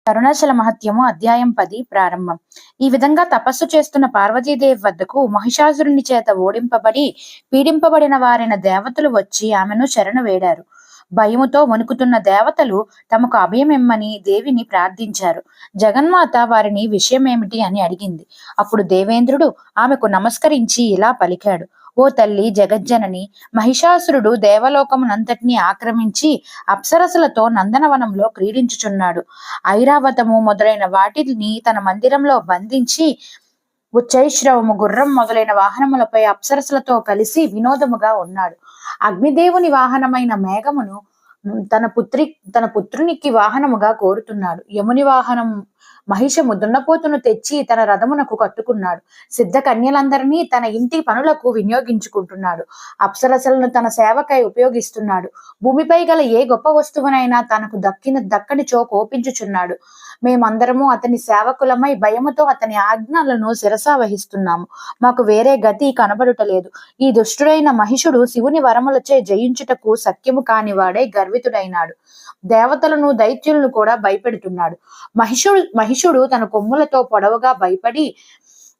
అరుణాచల మహత్యము అధ్యాయం 10 ప్రారంభం. ఈ విధంగా తపస్సు చేస్తున్న పార్వతీదేవి వద్దకు మహిషాసురుని చేత ఓడింపబడి పీడింపబడిన వారైన దేవతలు వచ్చి ఆమెను శరణు వేడారు. భయముతో వణుకుతున్న దేవతలు తమకు అభయమిమ్మని దేవిని ప్రార్థించారు. జగన్మాత వారిని విషయమేమిటి అని అడిగింది. అప్పుడు దేవేంద్రుడు ఆమెకు నమస్కరించి ఇలా పలికాడు: ఓ తల్లి జగజ్జనని, మహిషాసురుడు దేవలోకమునంతటినీ ఆక్రమించి అప్సరసలతో నందనవనంలో క్రీడించుచున్నాడు. ఐరావతము మొదలైన వాటిని తన మందిరంలో బంధించి ఉచ్చైశ్రవము, గుర్రం మొదలైన వాహనములపై అప్సరసలతో కలిసి వినోదముగా ఉన్నాడు. అగ్నిదేవుని వాహనమైన మేఘమును తన పుత్రునికి వాహనముగా కోరుతున్నాడు. యముని వాహనం మహిషము దున్నపోతును తెచ్చి తన రథమునకు కట్టుకున్నాడు. సిద్ధ కన్యలందరినీ తన ఇంటి పనులకు వినియోగించుకుంటున్నాడు. అప్సరసలను తన సేవకై ఉపయోగిస్తున్నాడు. భూమిపై గల ఏ గొప్ప వస్తువునైనా తనకు దక్కనిచో కోపించుచున్నాడు. మేమందరము అతని సేవకులమై భయముతో అతని ఆజ్ఞలను శిరసా వహిస్తున్నాము. మాకు వేరే గతి కనబడుటలేదు. ఈ దుష్టుడైన మహిషుడు శివుని వరములచే జయించుటకు సఖ్యము కానివాడై గర్వితుడైనాడు. దేవతలను దైత్యులను కూడా భయపెడుతున్నాడు. మహిషుడు తన కొమ్ములతో పొడవుగా భయపడి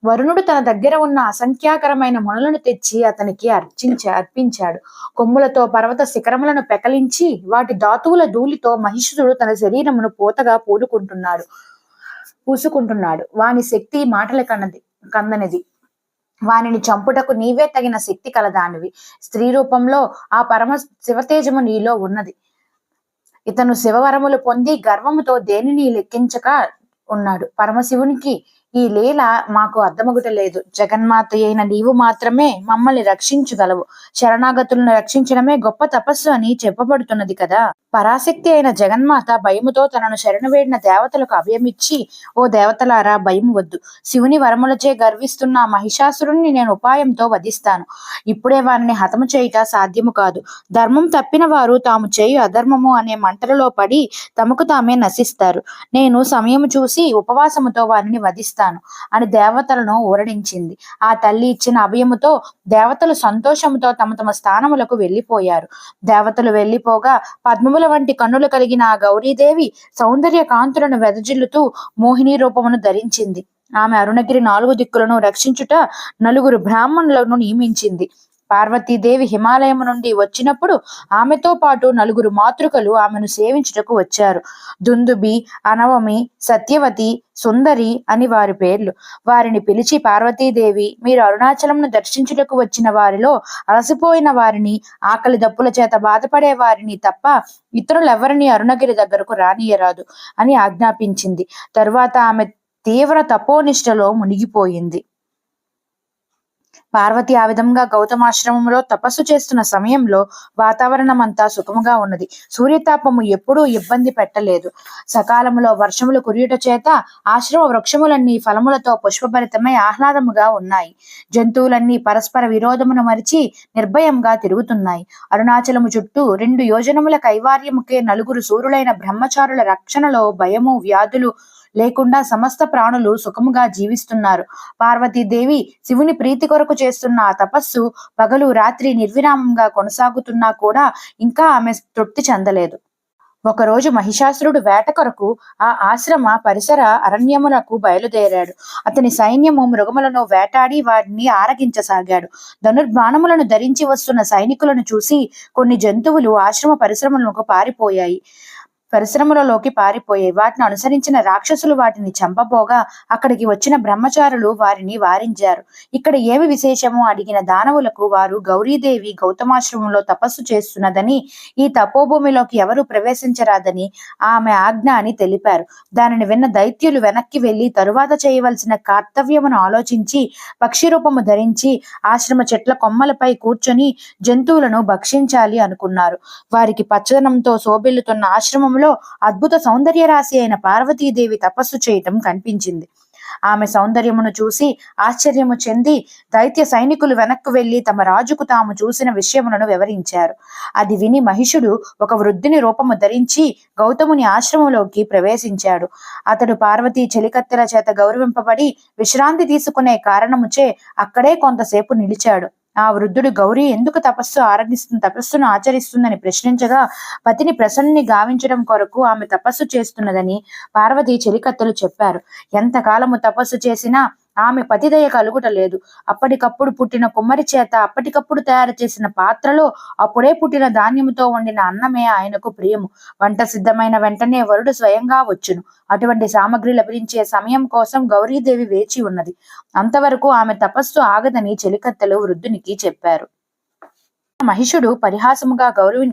వరుణుడు తన దగ్గర ఉన్న అసంఖ్యాకరమైన మునులను తెచ్చి అతనికి అర్పించాడు. కొమ్ములతో పర్వత శిఖరములను పెకలించి వాటి ధాతువుల ధూళితో మహిషుడు తన శరీరమును పూతగా పూసుకుంటున్నాడు. వాని శక్తి మాటల కందనిది. వానిని చంపుటకు నీవే తగిన శక్తి కలదానివి. స్త్రీ రూపంలో ఆ పరమ శివతేజము నీలో ఉన్నది. ఇతను శివవరములు పొంది గర్వముతో దేనిని లెక్కించక ఉన్నాడు. పరమశివునికి ఈ లీల మాకు అర్థమగుటలేదు. జగన్మాత అయిన నీవు మాత్రమే మమ్మల్ని రక్షించగలవు. శరణాగతులను రక్షించడమే గొప్ప తపస్సు అని చెప్పబడుతున్నది కదా. పరాశక్తి అయిన జగన్మాత భయముతో తనను శరణు వేడిన దేవతలకు అభయమిచ్చి, ఓ దేవతలారా, భయము వద్దు. శివుని వరములచే గర్విస్తున్న మహిషాసురుణ్ణి నేను ఉపాయంతో వధిస్తాను. ఇప్పుడే వారిని హతము చేయుట సాధ్యము కాదు. ధర్మం తప్పిన వారు తాము చేయు అధర్మము అనే మంటలలో పడి తమకు తామే నశిస్తారు. నేను సమయము చూసి ఉపవాసముతో వారిని వధిస్తాను అని దేవతలను ఊరడించింది. ఆ తల్లి ఇచ్చిన అభయముతో దేవతలు సంతోషముతో తమ తమ స్థానములకు వెళ్లిపోయారు. దేవతలు వెళ్లిపోగా పద్మముల వంటి కన్నులు కలిగిన ఆ గౌరీదేవి సౌందర్య కాంతులను వెదజిల్లుతూ మోహిని రూపమును ధరించింది. ఆమె అరుణగిరి 4 దిక్కులను రక్షించుట 4 బ్రాహ్మణులను నియమించింది. పార్వతీదేవి హిమాలయము నుండి వచ్చినప్పుడు ఆమెతో పాటు 4 మాతృకలు ఆమెను సేవించుటకు వచ్చారు. దుందుబి, అనవమి, సత్యవతి, సుందరి అని వారి పేర్లు. వారిని పిలిచి, పార్వతీదేవి, మీరు అరుణాచలంను దర్శించుటకు వచ్చిన వారిలో అలసిపోయిన వారిని, ఆకలి దప్పుల చేత బాధపడే వారిని తప్ప ఇతరులెవరిని అరుణగిరి దగ్గరకు రానియరాదు అని ఆజ్ఞాపించింది. తరువాత ఆమె తీవ్ర తపోనిష్టలో మునిగిపోయింది. పార్వతి ఆ విధంగా గౌతమాశ్రమంలో తపస్సు చేస్తున్న సమయంలో వాతావరణం అంతా సుఖముగా ఉన్నది. సూర్యతాపము ఎప్పుడూ ఇబ్బంది పెట్టలేదు. సకాలంలో వర్షములు కురియుట చేత ఆశ్రమ వృక్షములన్నీ ఫలములతో పుష్పభరితమై ఆహ్లాదముగా ఉన్నాయి. జంతువులన్నీ పరస్పర విరోధమును మరిచి నిర్భయంగా తిరుగుతున్నాయి. అరుణాచలము చుట్టూ 2 యోజనముల కైవార్యముకే 4 సూరులైన బ్రహ్మచారుల రక్షణలో భయము, వ్యాధులు లేకుండా సమస్త ప్రాణులు సుఖముగా జీవిస్తున్నారు. పార్వతీదేవి శివుని ప్రీతి కొరకు చేస్తున్న ఆ తపస్సు పగలు రాత్రి నిర్విరామంగా కొనసాగుతున్నా కూడా ఇంకా ఆమె తృప్తి చెందలేదు. ఒకరోజు మహిషాసురుడు వేట కొరకు ఆ ఆశ్రమ పరిసర అరణ్యములకు బయలుదేరాడు. అతని సైన్యము మృగములను వేటాడి వారిని ఆరగించసాగాడు. ధనుర్బాణములను ధరించి వస్తున్న సైనికులను చూసి కొన్ని జంతువులు ఆశ్రమ పరిశ్రమలలోకి పారిపోయాయి. వాటిని అనుసరించిన రాక్షసులు వాటిని చంపబోగా అక్కడికి వచ్చిన బ్రహ్మచారులు వారిని వారించారు. ఇక్కడ ఏమి విశేషము అడిగిన దానవులకు వారు గౌరీదేవి గౌతమాశ్రమంలో తపస్సు చేస్తున్నదని, ఈ తపోభూమిలోకి ఎవరూ ప్రవేశించరాదని ఆమె ఆజ్ఞ అని తెలిపారు. దానిని విన్న దైత్యులు వెనక్కి వెళ్లి తరువాత చేయవలసిన కర్తవ్యమును ఆలోచించి పక్షి రూపము ధరించి ఆశ్రమ చెట్ల కొమ్మలపై కూర్చొని జంతువులను భక్షించాలి అనుకున్నారు. వారికి పచ్చదనంతో శోభిల్లుతున్న ఆశ్రమం అద్భుత సౌందర్య రాశి అయిన పార్వతీదేవి తపస్సు చేయటం కనిపించింది. ఆమె సౌందర్యమును చూసి ఆశ్చర్యము చెంది దైత్య సైనికులు వెనక్కు వెళ్లి తమ రాజుకు తాము చూసిన విషయములను వివరించారు. అది విని మహిషుడు ఒక వృద్ధుని రూపము ధరించి గౌతముని ఆశ్రమంలోకి ప్రవేశించాడు. అతడు పార్వతీ చెలికత్తెల చేత గౌరవింపబడి విశ్రాంతి తీసుకునే కారణముచే అక్కడే కొంతసేపు నిలిచాడు. ఆ వృద్ధుడు గౌరీ ఎందుకు తపస్సును ఆచరిస్తుందని ప్రశ్నించగా, పతిని ప్రసన్నుని గావించడం కొరకు ఆమె తపస్సు చేస్తున్నదని పార్వతి చెలికత్తెలు చెప్పారు. ఎంతకాలము తపస్సు చేసినా ఆమె పతిదయ కలుగుట లేదు. అప్పటికప్పుడు పుట్టిన కుమ్మరి చేత అప్పటికప్పుడు తయారు చేసిన పాత్రలో అప్పుడే పుట్టిన ధాన్యముతో వండిన అన్నమే ఆయనకు ప్రియము. వంట సిద్ధమైన వెంటనే వరుడు స్వయంగా వచ్చును. అటువంటి సామగ్రి లభించే సమయం కోసం గౌరీదేవి వేచి ఉన్నది. అంతవరకు ఆమె తపస్సు ఆగదని చెలికత్తెలు వృద్ధునికి చెప్పారు. మహిషుడు పరిహాసముగా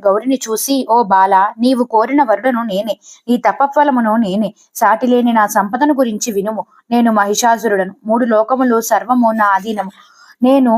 గౌరిని చూసి, ఓ బాల, నీవు కోరిన వరుడను నేనే, నీ తపఫలమును నేనే, సాటిలేని నా సంపదను గురించి వినుము. నేను మహిషాసురుడను, 3 లోకములు సర్వము నా అధీనము. నేను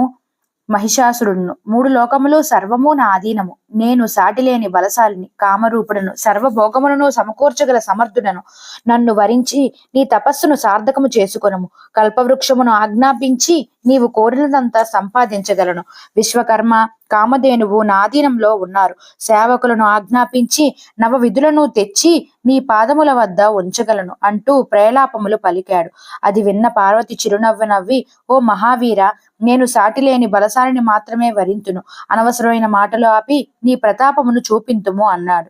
మహిషాసురుడును, 3 లోకములు సర్వము నా అధీనము. నేను సాటిలేని బలశాలిని, కామరూపుడను, సర్వభోగములను సమకూర్చగల సమర్థుడను. నన్ను వరించి నీ తపస్సును సార్థకము చేసుకొనుము. కల్పవృక్షమును ఆజ్ఞాపించి నీవు కోరినదంతా సంపాదించగలను. విశ్వకర్మ, కామధేనువు నా అధీనంలో ఉన్నారు. సేవకులను ఆజ్ఞాపించి నవ విధులను తెచ్చి నీ పాదముల వద్ద ఉంచగలను అంటూ ప్రేలాపములు పలికాడు. అది విన్న పార్వతి చిరునవ్వు నవ్వి, ఓ మహావీర, నేను సాటిలేని బలశాలిని మాత్రమే వరింతును. అనవసరమైన మాటలు ఆపి నీ ప్రతాపమును చూపింతుము అన్నాడు.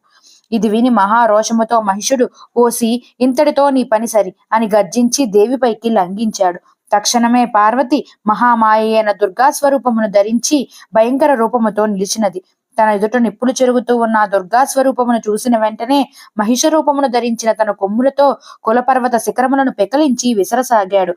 ఇది విని మహారోషముతో మహిషుడు, ఓసి, ఇంతటితో నీ పని సరి అని గర్జించి దేవిపైకి లంఘించాడు. తక్షణమే పార్వతి మహామాయ అయిన దుర్గా స్వరూపమును ధరించి భయంకర రూపముతో నిలిచినది. తన ఎదుట నిప్పులు చెరుగుతూ ఉన్న దుర్గా స్వరూపమును చూసిన వెంటనే మహిష రూపమును ధరించిన తన కొమ్ములతో కులపర్వత శిఖరములను పెకలించి విసరసాగాడు.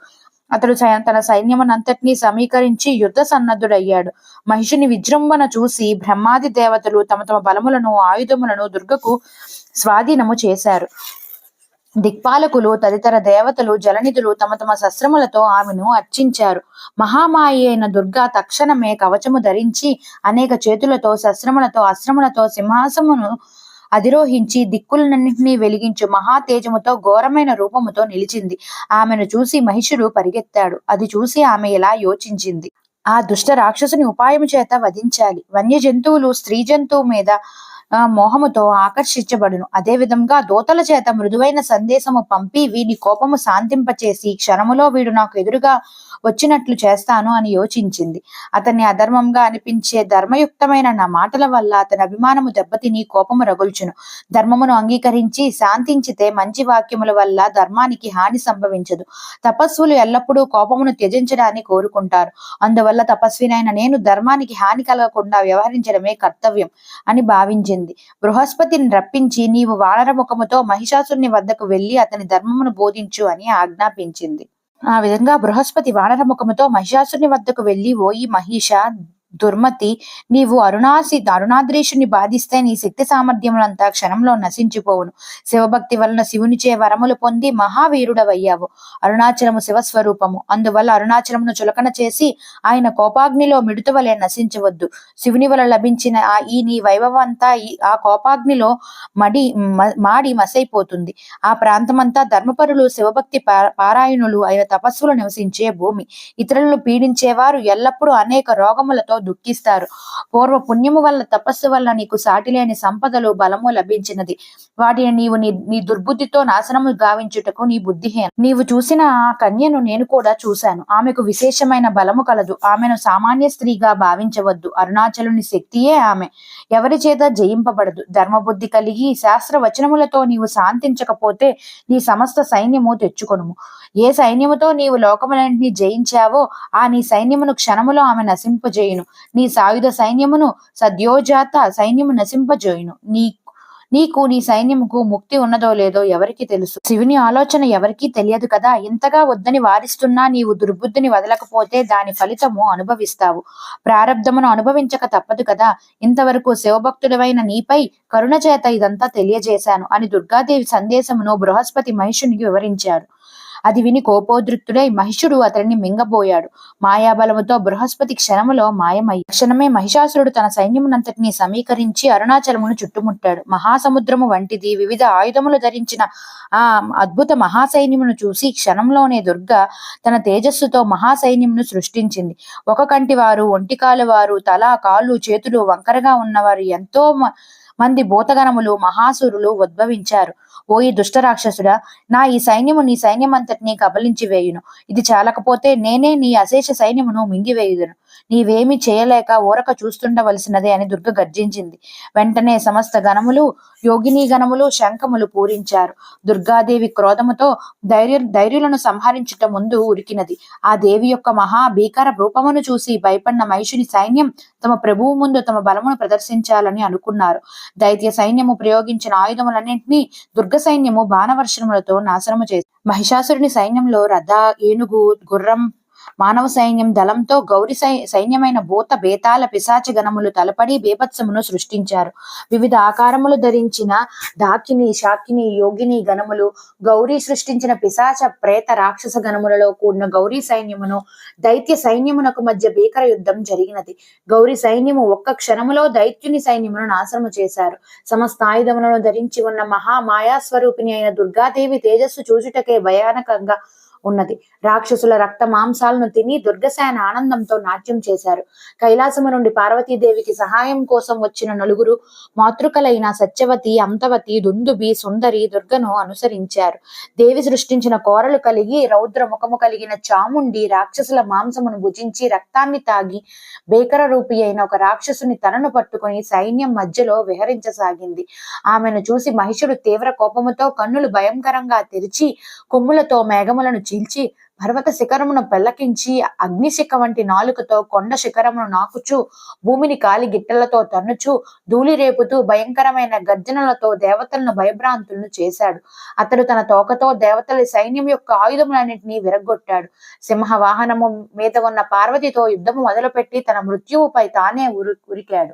అతడు తన సైన్యమునంతటినీ సమీకరించి యుద్ధ సన్నద్ధుడయ్యాడు. మహిషుని విజృంభణ చూసి బ్రహ్మాది దేవతలు తమ తమ బలములను ఆయుధములను దుర్గకు స్వాధీనము చేశారు. దిక్పాలకులు తదితర దేవతలు జలనిధులు తమ తమ శస్త్రములతో ఆమెను అర్చించారు. మహామాయ అయిన దుర్గా తక్షణమే కవచము ధరించి అనేక చేతులతో శస్త్రములతో అస్త్రములతో సింహాసమును అధిరోహించి దిక్కులన్నింటినీ వెలిగించు మహా తేజముతో ఘోరమైన రూపముతో నిలిచింది. ఆమెను చూసి మహిషుడు పరిగెత్తాడు. అది చూసి ఆమె ఇలా యోచించింది, ఆ దుష్ట రాక్షసుని ఉపాయము చేత వధించాలి. వన్య జంతువులు స్త్రీ జంతువు మీద మోహముతో ఆకర్షించబడును. అదే విధంగా దోతల చేత మృదువైన సందేశము పంపి వీని కోపము శాంతింపచేసి క్షణములో వీడు నాకు ఎదురుగా వచ్చినట్లు చేస్తాను అని యోచించింది. అతన్ని అధర్మంగా అనిపించే ధర్మయుక్తమైన నా మాటల వల్ల అతని అభిమానము దెబ్బతిని కోపము రగుల్చును. ధర్మమును అంగీకరించి శాంతించితే మంచి వాక్యముల వల్ల ధర్మానికి హాని సంభవించదు. తపస్సులు ఎల్లప్పుడూ కోపమును త్యజించడాన్ని కోరుకుంటారు. అందువల్ల తపస్వినైన నేను ధర్మానికి హాని కలగకుండా వ్యవహరించడమే కర్తవ్యం అని భావించింది. బృహస్పతిని రప్పించి నీవు వానర ముఖముతో మహిషాసుని వద్దకు వెళ్లి అతని ధర్మమును బోధించు అని ఆజ్ఞాపించింది. ఆ విధంగా బృహస్పతి వానర ముఖముతో మహిషాసుని వద్దకు వెళ్లి, ఓయి మహిష దుర్మతి, నీవు అరుణాద్రీషుని బాధిస్తే నీ శక్తి సామర్థ్యములంతా క్షణంలో నశించిపోవును. శివభక్తి వలన శివునిచే వరములు పొంది మహావీరుడవయ్యావు. అరుణాచలము శివస్వరూపము. అందువల్ల అరుణాచలమును చులకన చేసి ఆయన కోపాగ్నిలో మిడుతవలే నశించవద్దు. శివుని వల్ల లభించిన ఈ నీ వైభవం అంతా ఆ కోపాగ్నిలో మాడి మసైపోతుంది. ఆ ప్రాంతమంతా ధర్మపరులు శివభక్తి పారాయణులు అయిన తపస్సులు నివసించే భూమి. ఇతరులను పీడించేవారు ఎల్లప్పుడూ అనేక రోగములతో దుఃఖిస్తారు. పూర్వ పుణ్యము వల్ల తపస్సు వల్ల నీకు సాటిలేని సంపదలు బలము లభించినది. వాటిని నీవు నీ దుర్బుద్ధితో నాశనము గావించుటకు నీ బుద్ధిహీనం. నీవు చూసిన ఆ కన్యను నేను కూడా చూశాను. ఆమెకు విశేషమైన బలము కలదు. ఆమెను సామాన్య స్త్రీగా భావించవద్దు. అరుణాచలుని శక్తియే ఆమె. ఎవరి చేత జయింపబడదు. ధర్మబుద్ధి కలిగి శాస్త్ర వచనములతో నీవు శాంతించకపోతే నీ సమస్త సైన్యము తెచ్చుకొనుము. ఏ సైన్యముతో నీవు లోకములన్నింటినీ జయించావో ఆ నీ సైన్యమును క్షణములో ఆమె నశింపజేయును. నీ సాయుధ సైన్యమును సద్యోజాత సైన్యము నశింపజేయును. నీకు నీ సైన్యముకు ముక్తి ఉన్నదో లేదో ఎవరికి తెలుసు. శివుని ఆలోచన ఎవరికీ తెలియదు కదా. ఇంతగా వద్దని వారిస్తున్నా నీవు దుర్బుద్ధిని వదలకపోతే దాని ఫలితము అనుభవిస్తావు. ప్రారబ్ధమును అనుభవించక తప్పదు కదా. ఇంతవరకు శివభక్తుడవైన నీపై కరుణ చేత ఇదంతా తెలియజేశాను అని దుర్గాదేవి సందేశమును బృహస్పతి మహిషునికి వివరించాడు. అది విని కోపోద్రిక్తుడై మహిషుడు అతడిని మింగబోయాడు. మాయాబలముతో బృహస్పతి క్షణములో మాయమయ్యి క్షణమే మహిషాసురుడు తన సైన్యమునంతటినీ సమీకరించి అరుణాచలమును చుట్టుముట్టాడు. మహాసముద్రము వంటిది వివిధ ఆయుధములు ధరించిన ఆ అద్భుత మహాసైన్యమును చూసి క్షణంలోనే దుర్గ తన తేజస్సుతో మహాసైన్యమును సృష్టించింది. ఒక కంటి వారు, ఒంటికాలు వారు, తల, కాళ్ళు, చేతులు వంకరగా ఉన్నవారు ఎంతో మంది భూతగణములు మహాసురులు ఉద్భవించారు. ఓయి దుష్ట రాక్షసుడా, నా ఈ సైన్యము నీ సైన్యమంతటినీ కబలించి వేయును. ఇది చాలకపోతే నేనే నీ అశేష సైన్యమును మింగివేయుదును. నీవేమి చేయలేక ఊరక చూస్తుండవలసినదే అని దుర్గ గర్జించింది. వెంటనే సమస్త గణములు, యోగిని గణములు శంఖములు పూరించారు. దుర్గాదేవి క్రోధముతో ధైర్యులను సంహరించుట ముందు ఉరికినది. ఆ దేవి యొక్క మహా భీకర రూపమును చూసి భయపడిన మహిషుని సైన్యం తమ ప్రభువు ముందు తమ బలమును ప్రదర్శించాలని అనుకున్నారు. దైత్య సైన్యము ప్రయోగించిన ఆయుధములన్నింటినీ దుర్గ సైన్యము బాణవర్షములతో నాశనము చేసింది. మహిషాసురుని సైన్యంలో రథ, ఏనుగు, గుర్రం, మానవ సైన్యం దళంతో గౌరి సైన్యమైన భూత, బేతాల, పిశాచ గణములు తలపడి బీభత్సమును సృష్టించారు. వివిధ ఆకారములు ధరించిన డాకిని, శాకిని, యోగిని గణములు, గౌరీ సృష్టించిన పిశాచ, ప్రేత, రాక్షస గణములలో కూడిన గౌరీ సైన్యమును దైత్య సైన్యమునకు మధ్య భీకర యుద్ధం జరిగినది. గౌరీ సైన్యము ఒక్క క్షణములో దైత్యుని సైన్యమును నాశనము చేశారు. సమస్త ఆయుధములను ధరించి ఉన్న మహామాయాస్వరూపిణి అయిన దుర్గాదేవి తేజస్సు చూచుటకే భయానకంగా ఉన్నది. రాక్షసుల రక్త మాంసాలను తిని దుర్గసేన ఆనందంతో నాట్యం చేశారు. కైలాసము నుండి పార్వతీదేవికి సహాయం కోసం వచ్చిన నలుగురు మాతృకలైన సత్యవతి, అంతవతి, దుందుబి, సుందరి దుర్గను అనుసరించారు. దేవి సృష్టించిన కోరలు కలిగి రౌద్ర ముఖము కలిగిన చాముండి రాక్షసుల మాంసమును భుజించి రక్తాన్ని తాగి భీకర రూపి అయిన ఒక రాక్షసుని తలను పట్టుకుని సైన్యం మధ్యలో విహరించసాగింది. ఆమెను చూసి మహిషుడు తీవ్ర కోపముతో కన్నులు భయంకరంగా తెరిచి కొమ్ములతో మేఘములను చీల్చి పర్వత శిఖరమును పెల్లకించి అగ్నిశిఖ వంటి నాలుకతో కొండ శిఖరమును నాకుచు భూమిని కాలి గిట్టెలతో తన్నుచు ధూళి రేపుతూ భయంకరమైన గర్జనలతో దేవతలను భయభ్రాంతులను చేశాడు. అతడు తన తోకతో దేవతల సైన్యం యొక్క ఆయుధములన్నింటినీ విరగొట్టాడు. సింహ వాహనము మీద ఉన్న పార్వతితో యుద్ధము మొదలుపెట్టి తన మృత్యువుపై తానే ఉరికాడు.